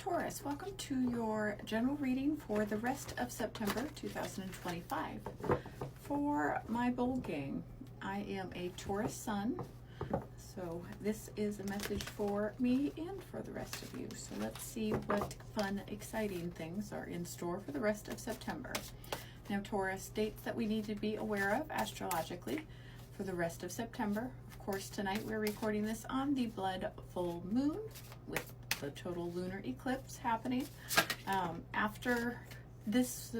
Taurus, welcome to your general reading for the rest of September 2025. For my bold gang, I am a Taurus sun, so this is a message for me and for the rest of you. So let's see what fun, exciting things are in store for the rest of September. Now, Taurus, dates that we need to be aware of astrologically for the rest of September. Of course, tonight we're recording this on the blood full moon with the total lunar eclipse happening. After this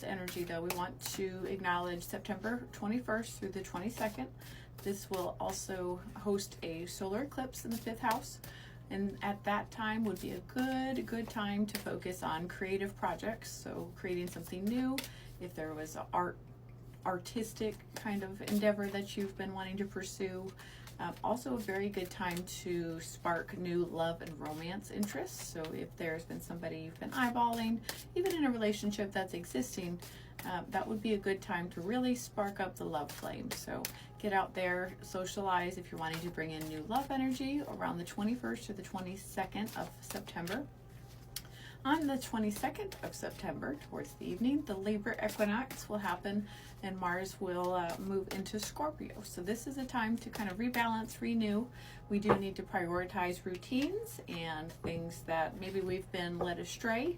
energy, though, we want to acknowledge September 21st through the 22nd. This will also host a solar eclipse in the 5th house, and at that time would be a good time to focus on creative projects. So creating something new, if there was an artistic kind of endeavor that you've been wanting to pursue. Also a very good time to spark new love and romance interests. So if there's been somebody you've been eyeballing, even in a relationship that's existing, that would be a good time to really spark up the love flame. So get out there, socialize if you're wanting to bring in new love energy around the 21st to the 22nd of September. On the 22nd of September, towards the evening, the Libra equinox will happen and Mars will move into Scorpio. So this is a time to kind of rebalance, renew. We do need to prioritize routines and things that maybe we've been led astray.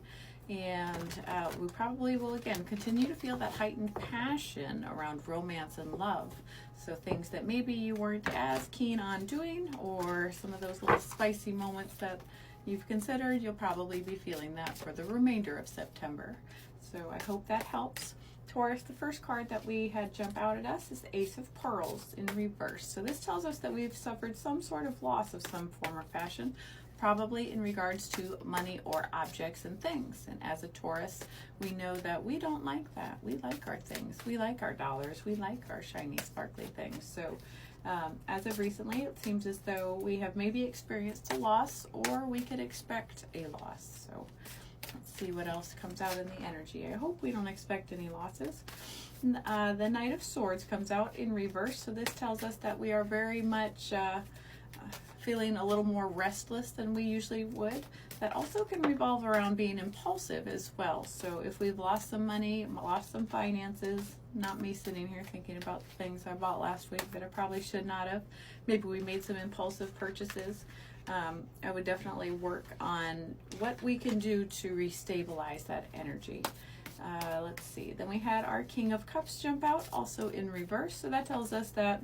And we probably will, again, continue to feel that heightened passion around romance and love. So things that maybe you weren't as keen on doing, or some of those little spicy moments that you've considered, you'll probably be feeling that for the remainder of September. So I hope that helps. Taurus, the first card that we had jump out at us is the Ace of Pearls in reverse. So this tells us that we've suffered some sort of loss of some form or fashion, probably in regards to money or objects and things. And as a Taurus, we know that we don't like that. We like our things. We like our dollars. We like our shiny, sparkly things. So as of recently, it seems as though we have maybe experienced a loss, or we could expect a loss. So let's see what else comes out in the energy. I hope we don't expect any losses. The Knight of Swords comes out in reverse. So this tells us that we are very much feeling a little more restless than we usually would. That also can revolve around being impulsive as well. So if we've lost some money, lost some finances, not me sitting here thinking about things I bought last week that I probably should not have. Maybe we made some impulsive purchases. I would definitely work on what we can do to restabilize that energy. Let's see. Then we had our King of Cups jump out, also in reverse. So that tells us that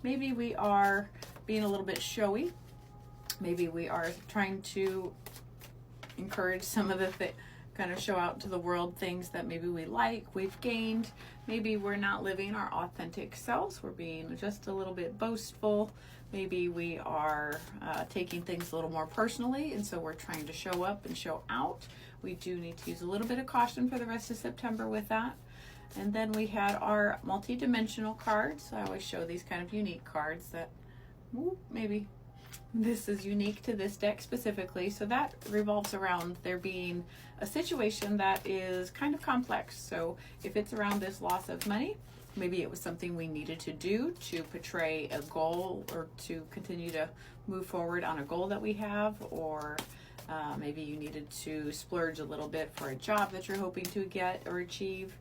maybe we are being a little bit showy. Maybe we are trying to encourage some of the kind of show out to the world things that maybe we like, we've gained. Maybe we're not living our authentic selves. We're being just a little bit boastful. Maybe we are taking things a little more personally, and so we're trying to show up and show out. We do need to use a little bit of caution for the rest of September with that. And then we had our multi-dimensional cards. I always show these kind of unique cards that maybe this is unique to this deck specifically. So that revolves around there being a situation that is kind of complex. So if it's around this loss of money, maybe it was something we needed to do to portray a goal or to continue to move forward on a goal that we have, or maybe you needed to splurge a little bit for a job that you're hoping to get or achieve.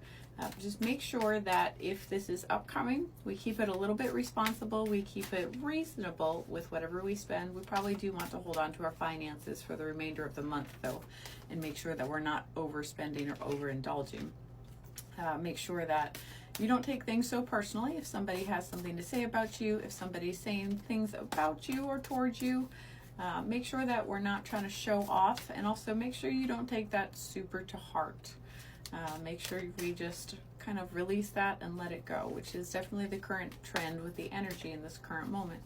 Just make sure that if this is upcoming, we keep it a little bit responsible, we keep it reasonable with whatever we spend. We probably do want to hold on to our finances for the remainder of the month, though, and make sure that we're not overspending or overindulging. Make sure that you don't take things so personally. If somebody has something to say about you, if somebody's saying things about you or towards you, make sure that we're not trying to show off, and also make sure you don't take that super to heart. Make sure we just kind of release that and let it go, which is definitely the current trend with the energy in this current moment.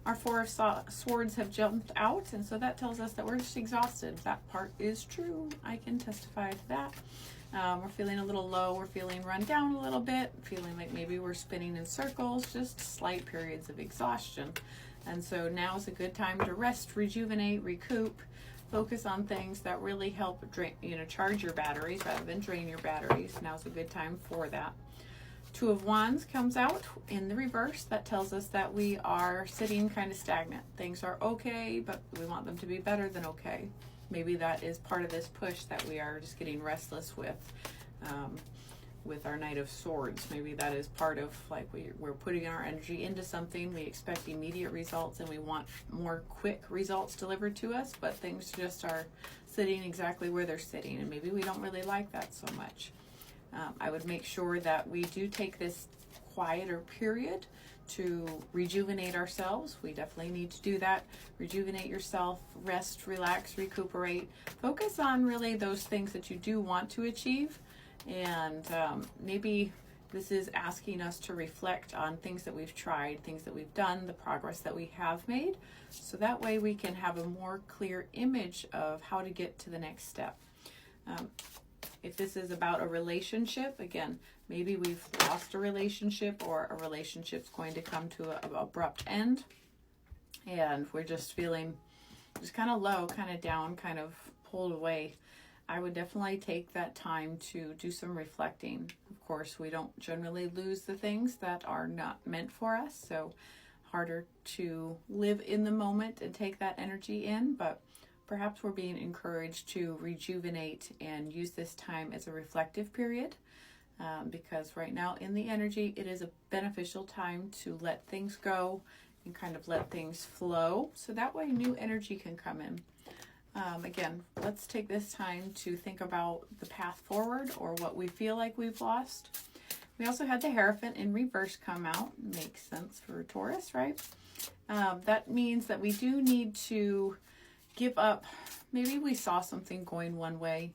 Our Four of Swords have jumped out, and so that tells us that we're just exhausted. That part is true. I can testify to that. We're feeling a little low. We're feeling run down a little bit, feeling like maybe we're spinning in circles, just slight periods of exhaustion. And so now is a good time to rest, rejuvenate, recoup. Focus on things that really help charge your batteries rather than drain your batteries. Now's a good time for that. Two of Wands comes out in the reverse. That tells us that we are sitting kind of stagnant. Things are okay, but we want them to be better than okay. maybe that is part of this push that we are just getting restless with our Knight of Swords. Maybe that is part of, like, we're putting our energy into something, we expect immediate results, and we want more quick results delivered to us, but things just are sitting exactly where they're sitting, and maybe we don't really like that so much. I would make sure that we do take this quieter period to rejuvenate ourselves. We definitely need to do that. Rejuvenate yourself, rest, relax, recuperate. Focus on really those things that you do want to achieve. And maybe this is asking us to reflect on things that we've tried, things that we've done, the progress that we have made. So that way we can have a more clear image of how to get to the next step. If this is about a relationship, again, maybe we've lost a relationship, or a relationship's going to come to an abrupt end, and we're just feeling just kind of low, kind of down, kind of pulled away. I would definitely take that time to do some reflecting. Of course, we don't generally lose the things that are not meant for us, so harder to live in the moment and take that energy in, but perhaps we're being encouraged to rejuvenate and use this time as a reflective period, because right now in the energy, it is a beneficial time to let things go and kind of let things flow, so that way new energy can come in. Again, let's take this time to think about the path forward, or what we feel like we've lost. We also had the Hierophant in reverse come out. Makes sense for Taurus, right? That means that we do need to give up. Maybe we saw something going one way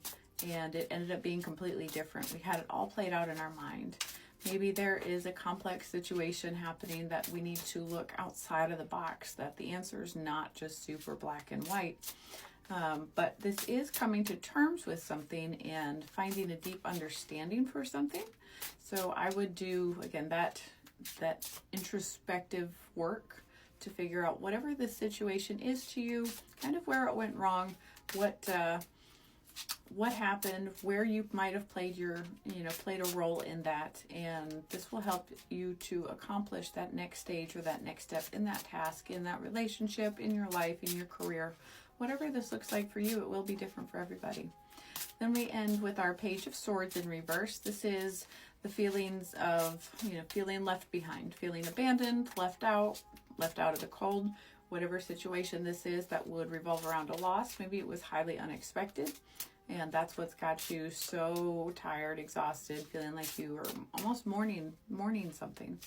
and it ended up being completely different. We had it all played out in our mind. Maybe there is a complex situation happening that we need to look outside of the box, that the answer is not just super black and white. But this is coming to terms with something and finding a deep understanding for something. So I would do, again, that introspective work to figure out whatever the situation is to you, kind of where it went wrong, what happened, where you might have played a role in that, and this will help you to accomplish that next stage or that next step in that task, in that relationship, in your life, in your career. Whatever this looks like for you, it will be different for everybody. Then we end with our Page of Swords in reverse. This is the feelings of, feeling left behind, feeling abandoned, left out of the cold, whatever situation this is that would revolve around a loss. Maybe it was highly unexpected, and that's what's got you so tired, exhausted, feeling like you are almost mourning something.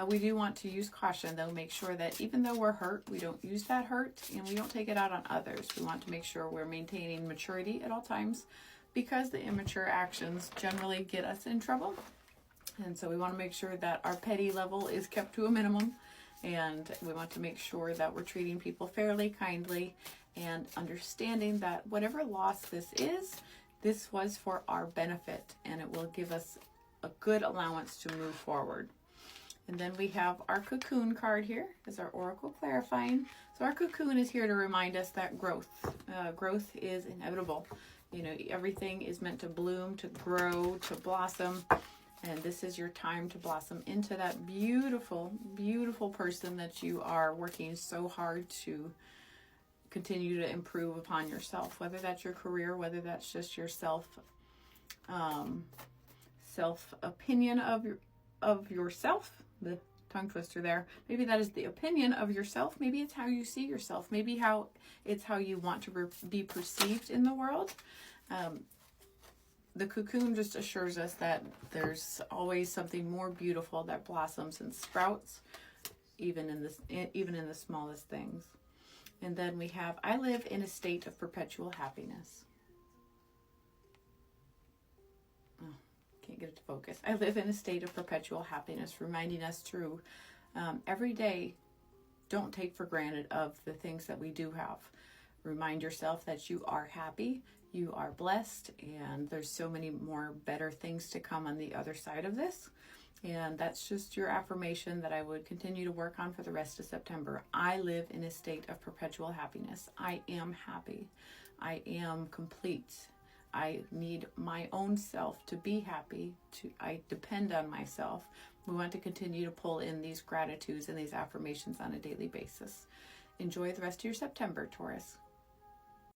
We do want to use caution, though. Make sure that even though we're hurt, we don't use that hurt and we don't take it out on others. We want to make sure we're maintaining maturity at all times, because the immature actions generally get us in trouble. And so we want to make sure that our petty level is kept to a minimum, and we want to make sure that we're treating people fairly, kindly, and understanding that whatever loss this was for our benefit, and it will give us a good allowance to move forward. And then we have our Cocoon card here as our Oracle clarifying. So our Cocoon is here to remind us that growth is inevitable. Everything is meant to bloom, to grow, to blossom. And this is your time to blossom into that beautiful, beautiful person that you are working so hard to continue to improve upon yourself, whether that's your career, whether that's just your self opinion of yourself. The tongue twister there. Maybe that is the opinion of yourself. Maybe it's how you see yourself. Maybe it's how you want to be perceived in the world. The Cocoon just assures us that there's always something more beautiful that blossoms and sprouts, even in the smallest things. And then we have, I live in a state of perpetual happiness. Can't get it to focus. I live in a state of perpetual happiness, reminding us to every day, don't take for granted of the things that we do have. Remind yourself that you are happy, you are blessed, and there's so many more better things to come on the other side of this. And that's just your affirmation that I would continue to work on for the rest of September. I live in a state of perpetual happiness. I am happy. I am complete. I need my own self to be happy. I depend on myself. We want to continue to pull in these gratitudes and these affirmations on a daily basis. Enjoy the rest of your September, Taurus.